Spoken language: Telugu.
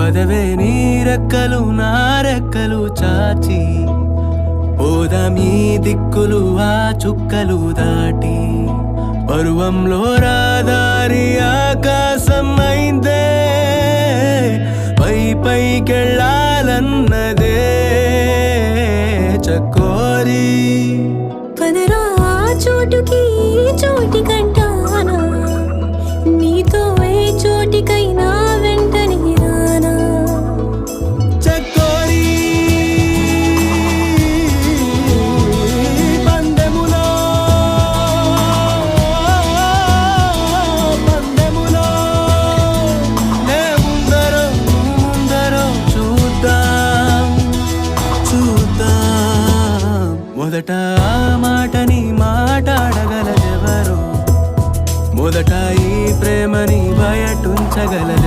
పదవే నీ రెక్కలు నా రెక్కలు చాచి పోదామీ దిక్కులు ఆ చుక్కలు దాటి పరువంలో రాదారి ఆకాశం అయిందే పై పైకెళ్ళాలన్నదే చకోరి పదరా చోటుకి చోటి కంటానా నీతో ఏ చోటికైనా వెంటనే రానా చకోరి పందెములో నే ముందరో చూద్దాం మొదట ఆ మాటని మాట్లాడగలదెవరో మొదట ఈ ప్రేమని బయటుంచగలదు